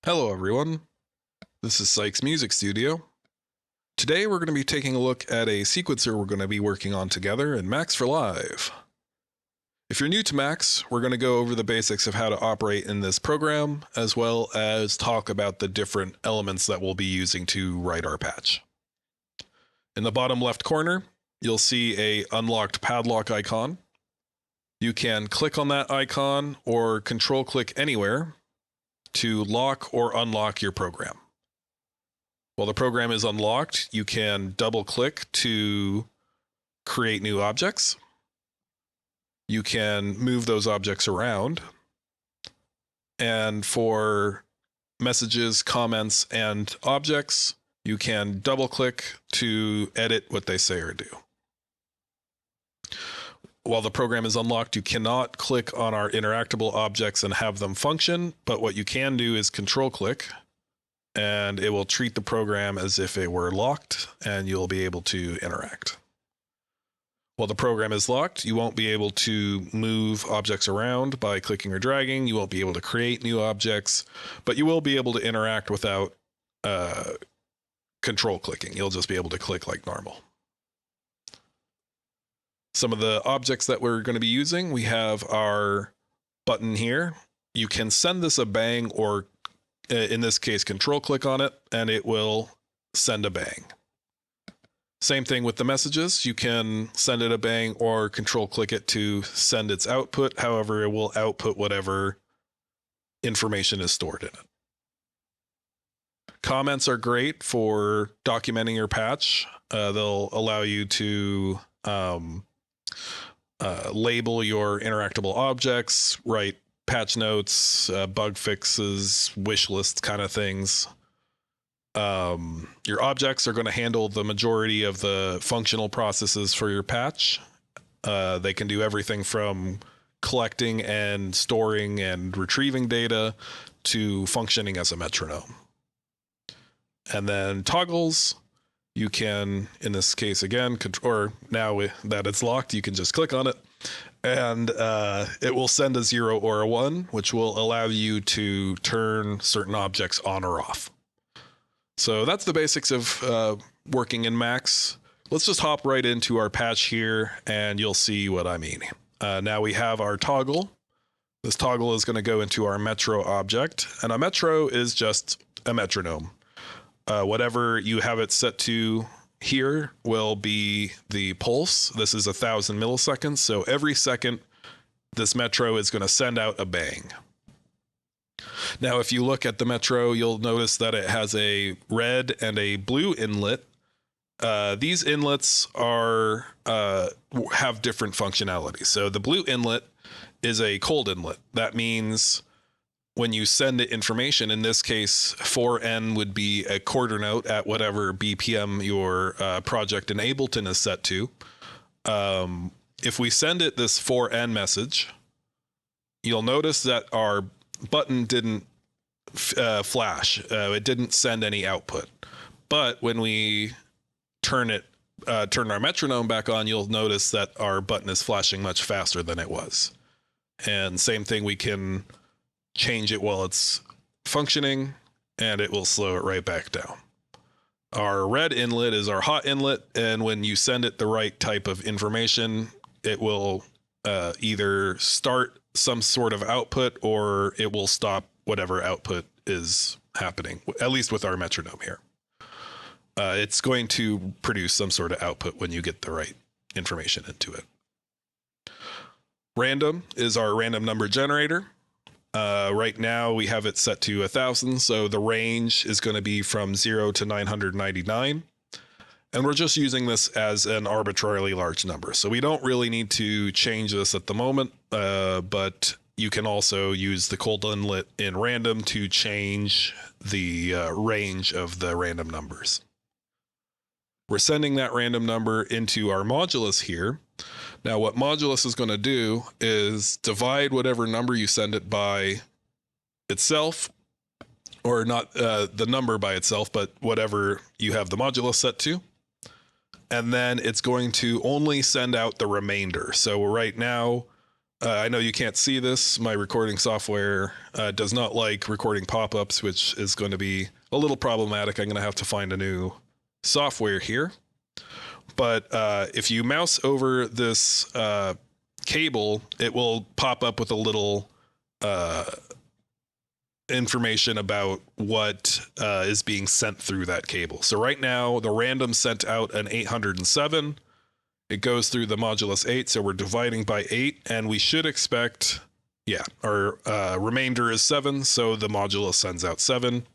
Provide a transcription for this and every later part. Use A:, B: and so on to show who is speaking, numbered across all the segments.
A: Hello everyone, this is Sykes Music Studio. Today we're going to be taking a look at a sequencer we're going to be working on together in Max for Live. If you're new to Max, we're going to go over the basics of how to operate in this program, as well as talk about the different elements that we'll be using to write our patch. In the bottom left corner, you'll see a unlocked padlock icon. You can click on that icon or control click anywhere to lock or unlock your program. While the program is unlocked, you can double click to create new objects. You can move those objects around. And for messages, comments, and objects, you can double click to edit what they say or do. While the program is unlocked, you cannot click on our interactable objects and have them function, but what you can do is control click, and it will treat the program as if it were locked, and you'll be able to interact. While the program is locked, you won't be able to move objects around by clicking or dragging. You won't be able to create new objects, but you will be able to interact without control clicking. You'll just be able to click like normal. Some of the objects that we're going to be using, we have our button here. You can send this a bang, or in this case, control click on it, and it will send a bang. Same thing with the messages. You can send it a bang or control click it to send its output. However, it will output whatever information is stored in it. Comments are great for documenting your patch. They'll allow you to label your interactable objects, write patch notes, bug fixes, wish lists kind of things. Your objects are going to handle the majority of the functional processes for your patch. They can do everything from collecting and storing and retrieving data to functioning as a metronome. And then toggles, you can, in this case again, or now that it's locked, you can just click on it, and it will send a 0 or a 1, which will allow you to turn certain objects on or off. So that's the basics of working in Max. Let's just hop right into our patch here, and you'll see what I mean. Now we have our toggle. This toggle is going to go into our metro object, and a metro is just a metronome. Whatever you have it set to here will be the pulse. This is 1,000 milliseconds. So every second, this metro is going to send out a bang. Now, if you look at the metro, you'll notice that it has a red and a blue inlet. These inlets are have different functionality. So the blue inlet is a cold inlet. That means when you send it information, in this case, 4N would be a quarter note at whatever BPM your project in Ableton is set to. If we send it this 4N message, you'll notice that our button didn't flash. It didn't send any output. But when we turn our metronome back on, you'll notice that our button is flashing much faster than it was. And same thing, we can change it while it's functioning, and it will slow it right back down. Our red inlet is our hot inlet, and when you send it the right type of information, it will either start some sort of output, or it will stop whatever output is happening, at least with our metronome here. It's going to produce some sort of output when you get the right information into it. Random is our random number generator. Right now we have it set to 1,000, so the range is going to be from 0 to 999. And we're just using this as an arbitrarily large number. So we don't really need to change this at the moment, but you can also use the cold inlet in random to change the range of the random numbers. We're sending that random number into our modulus here. Now what modulus is going to do is divide whatever number you send it by itself, or not the number by itself, but whatever you have the modulus set to. And then it's going to only send out the remainder. So right now I know you can't see this. My recording software does not like recording pop-ups, which is going to be a little problematic. I'm going to have to find a new software here. But if you mouse over this cable, it will pop up with a little information about what is being sent through that cable. So right now, the random sent out an 807. It goes through the modulus 8, so we're dividing by 8, and we should expect, yeah, our remainder is 7, so the modulus sends out 7.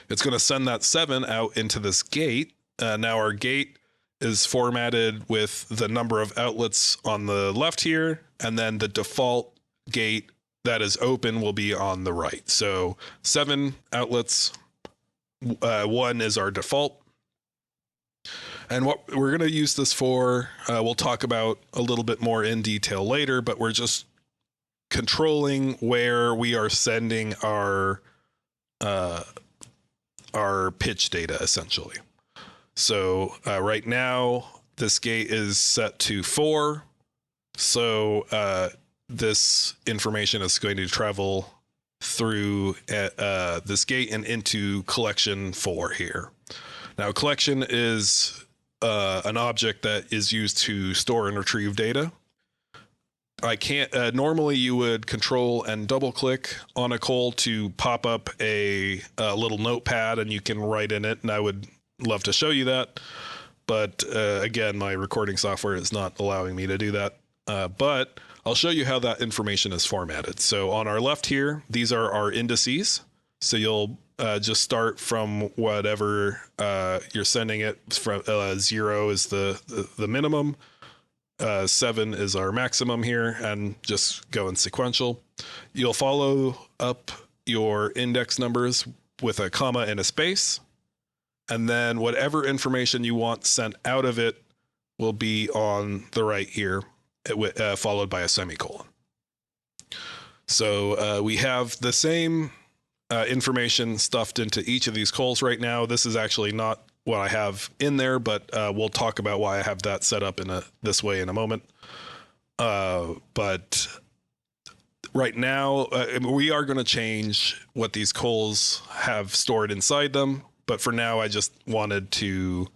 A: It's going to send that 7 out into this gate. Now our gate is formatted with the number of outlets on the left here, and then the default gate that is open will be on the right. So 7 outlets, 1 is our default. And what we're going to use this for, we'll talk about a little bit more in detail later, but we're just controlling where we are sending our pitch data, essentially. So right now, this gate is set to 4. So this information is going to travel through this gate and into collection 4 here. Now, collection is an object that is used to store and retrieve data. I can't, normally you would control and double click on a call to pop up a little notepad and you can write in it. And I would love to show you that. But again, my recording software is not allowing me to do that. But I'll show you how that information is formatted. So on our left here, these are our indices. So you'll just start from whatever you're sending it from. 0 is the minimum, 7 is our maximum here, and just go in sequential. You'll follow up your index numbers with a comma and a space, and then whatever information you want sent out of it will be on the right here, followed by a semicolon. So we have the same information stuffed into each of these calls right now. This is actually not what I have in there, but we'll talk about why I have that set up this way in a moment. But right now, we are going to change what these calls have stored inside them. But for now, I just wanted to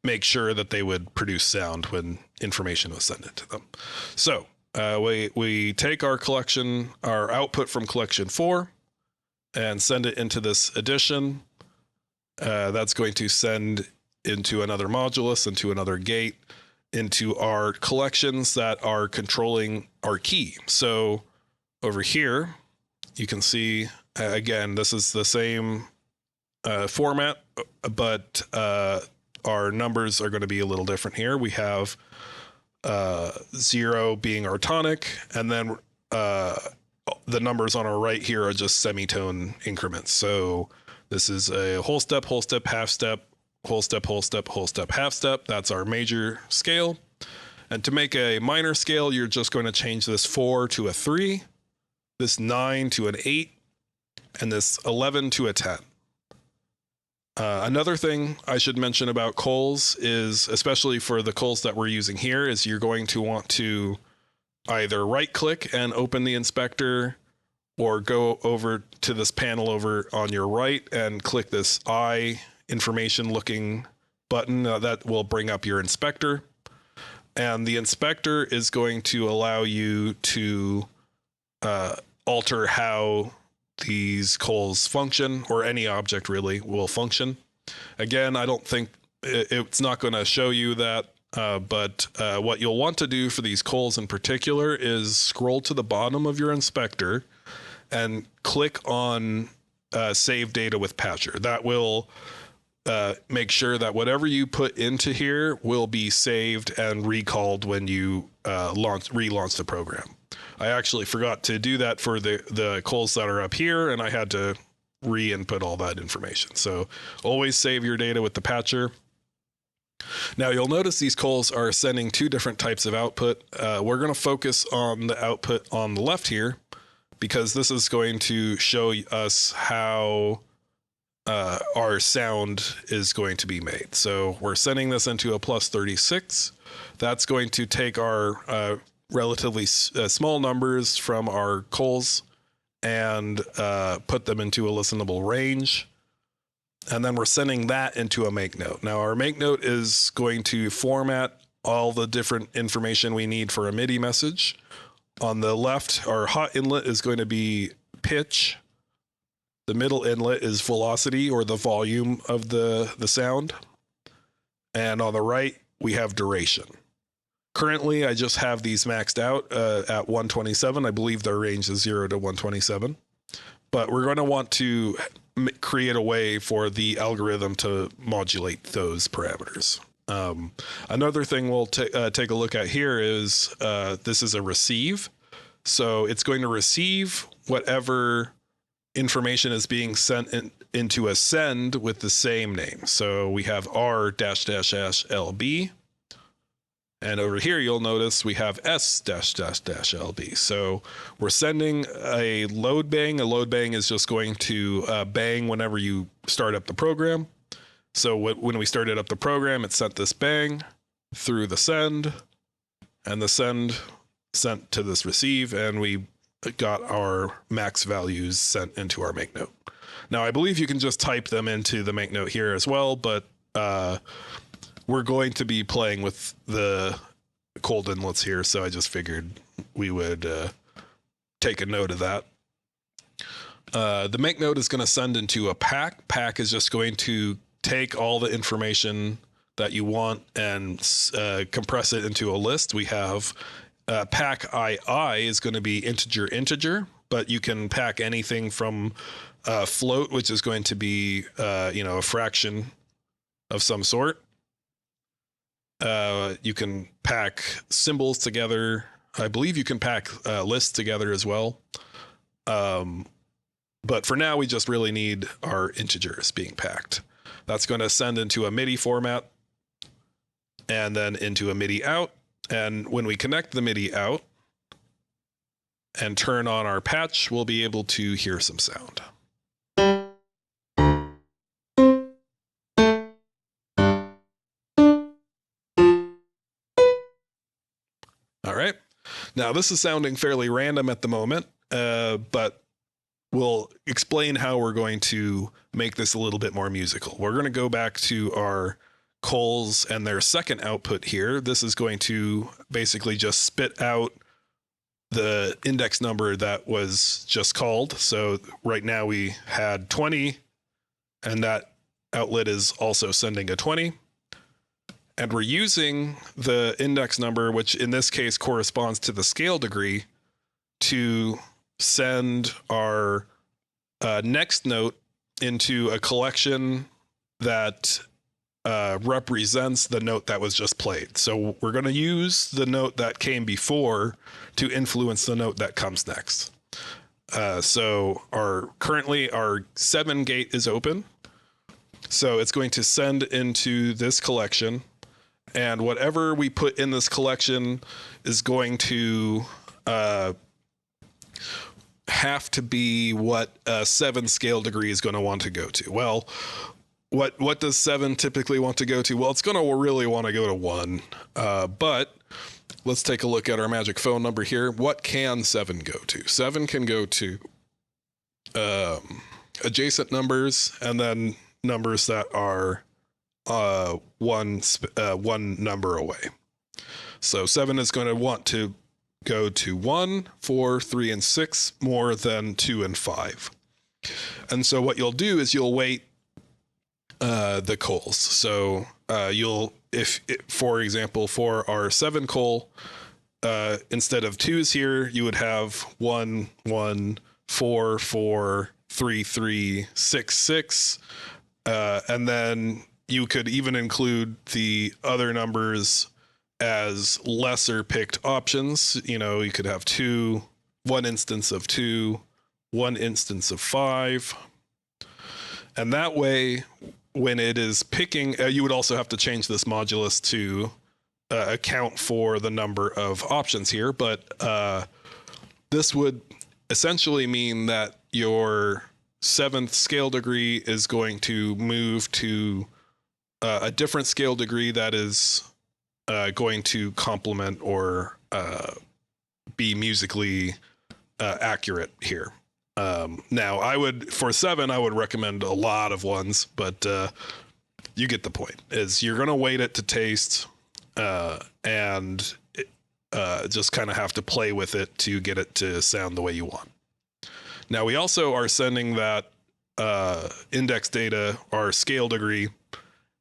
A: make sure that they would produce sound when information was sent into them. So we take our collection, our output from collection 4, and send it into this addition. That's going to send into another modulus, into another gate, into our collections that are controlling our key. So over here, you can see, again, this is the same format, but our numbers are going to be a little different here. We have 0 being our tonic, and then the numbers on our right here are just semitone increments. So this is a whole step, half step, whole step, whole step, whole step, half step. That's our major scale. And to make a minor scale, you're just going to change this 4 to a 3, this 9 to an 8, and this 11 to a 10. Another thing I should mention about calls is, especially for the calls that we're using here, is you're going to want to either right click and open the inspector, or go over to this panel over on your right and click this eye information looking button that will bring up your inspector. And the inspector is going to allow you to alter how these calls function, or any object really will function. Again, I don't think it's not going to show you that, but what you'll want to do for these calls in particular is scroll to the bottom of your inspector and click on save data with Patcher. That will make sure that whatever you put into here will be saved and recalled when you relaunch the program. I actually forgot to do that for the calls that are up here, and I had to re-input all that information. So always save your data with the Patcher. Now you'll notice these calls are sending 2 different types of output. We're going to focus on the output on the left here, because this is going to show us how our sound is going to be made. So we're sending this into a plus 36. That's going to take our relatively small numbers from our cols and put them into a listenable range. And then we're sending that into a make note. Now our make note is going to format all the different information we need for a MIDI message. On the left, our hot inlet is going to be pitch. The middle inlet is velocity, or the volume of the sound. And on the right, we have duration. Currently, I just have these maxed out at 127. I believe their range is 0 to 127. But we're going to want to create a way for the algorithm to modulate those parameters. Another thing we'll take a look at here is this is a receive. So it's going to receive whatever information is being sent into a send with the same name. So we have R-LB. And over here, you'll notice we have S-LB. So we're sending a load bang. A load bang is just going to bang whenever you start up the program. So when we started up the program, it sent this bang through the send, and the send sent to this receive, and we got our max values sent into our make note. Now, I believe you can just type them into the make note here as well, but we're going to be playing with the cold inlets here, so I just figured we would take a note of that. The make note is going to send into a pack. Pack is just going to take all the information that you want and compress it into a list. We have pack II is going to be integer, but you can pack anything from float, which is going to be a fraction of some sort. You can pack symbols together. I believe you can pack lists together as well. But for now, we just really need our integers being packed. That's going to send into a MIDI format and then into a MIDI out. And when we connect the MIDI out and turn on our patch, we'll be able to hear some sound. All right. Now, this is sounding fairly random at the moment, but we'll explain how we're going to make this a little bit more musical. We're going to go back to our cols and their second output here. This is going to basically just spit out the index number that was just called. So right now we had 20, and that outlet is also sending a 20. And we're using the index number, which in this case corresponds to the scale degree, to send our next note into a collection that represents the note that was just played. So we're going to use the note that came before to influence the note that comes next. So currently our 7 gate is open. So it's going to send into this collection, and whatever we put in this collection is going to have to be what a 7 scale degree is going to want to go to. Well, what does 7 typically want to go to? Well, it's going to really want to go to 1. But let's take a look at our magic phone number here. What can 7 go to? 7 can go to adjacent numbers, and then numbers that are one number away. So 7 is going to want to go to 1, 4, 3, and 6 more than 2 and 5. And so what you'll do is you'll weight the cols. So for example, for our 7 col, instead of 2s here, you would have 1, 1, 4, 4, 3, 3, 6, 6. And then you could even include the other numbers as lesser picked options. You could have 2, 1 instance of 2, 1 instance of 5. And that way, when it is picking, you would also have to change this modulus to account for the number of options here. But this would essentially mean that your 7th scale degree is going to move to a different scale degree that is going to complement or be musically accurate here. Now, for 7, I would recommend a lot of ones, but you get the point. Is you're going to weight it to taste, and just kind of have to play with it to get it to sound the way you want. Now, we also are sending that index data, our scale degree,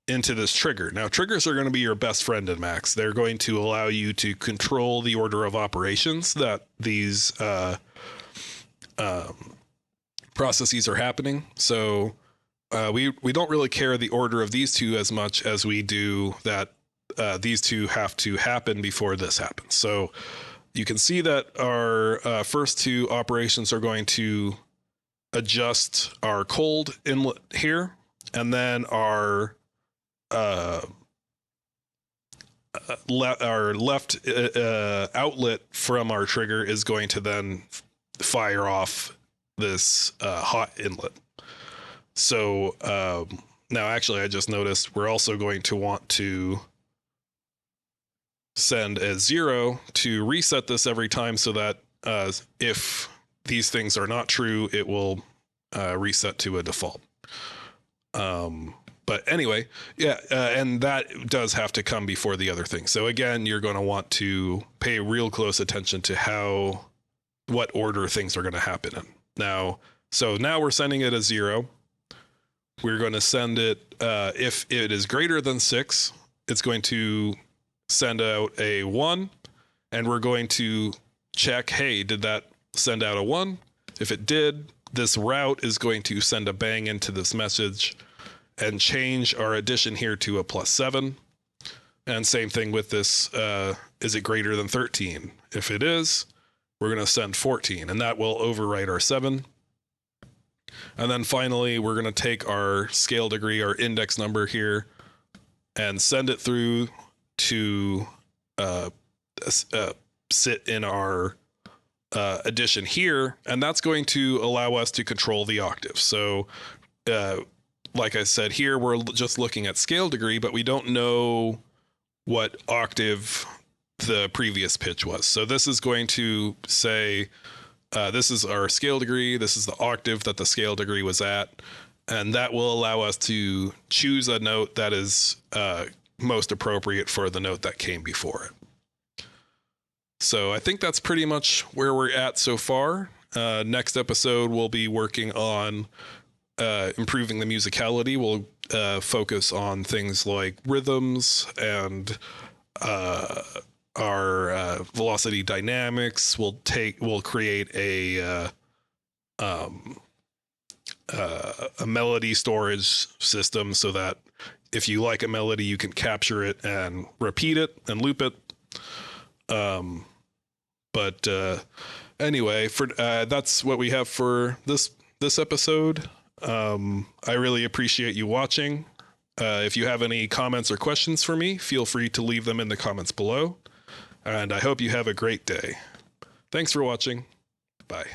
A: into this trigger. Now, triggers are going to be your best friend in Max. They're going to allow you to control the order of operations that these processes are happening. So we don't really care the order of these two as much as we do that these two have to happen before this happens. So you can see that our first 2 operations are going to adjust our cold inlet here, and then our left outlet from our trigger is going to then fire off this hot inlet. So now, actually, I just noticed we're also going to want to send a 0 to reset this every time, so that if these things are not true, it will reset to a default. But anyway, yeah, and that does have to come before the other thing. So again, you're going to want to pay real close attention to what order things are going to happen in. Now we're sending it a 0. We're going to send it, if it is greater than 6, it's going to send out a 1, and we're going to check, hey, did that send out a 1? If it did, this route is going to send a bang into this message and change our addition here to a +7. And same thing with this, is it greater than 13? If it is, we're going to send 14, and that will overwrite our 7. And then finally, we're going to take our scale degree, our index number here, and send it through to sit in our addition here, and that's going to allow us to control the octave. So like I said, here we're just looking at scale degree, but we don't know what octave the previous pitch was. So this is going to say, this is our scale degree, this is the octave that the scale degree was at, and that will allow us to choose a note that is most appropriate for the note that came before it. So I think that's pretty much where we're at so far. Next episode, we'll be working on improving the musicality. We'll focus on things like rhythms and our velocity dynamics. We'll create a melody storage system so that if you like a melody, you can capture it and repeat it and loop it. But anyway, that's what we have for this episode. I really appreciate you watching. If you have any comments or questions for me, feel free to leave them in the comments below. And I hope you have a great day. Thanks for watching. Bye.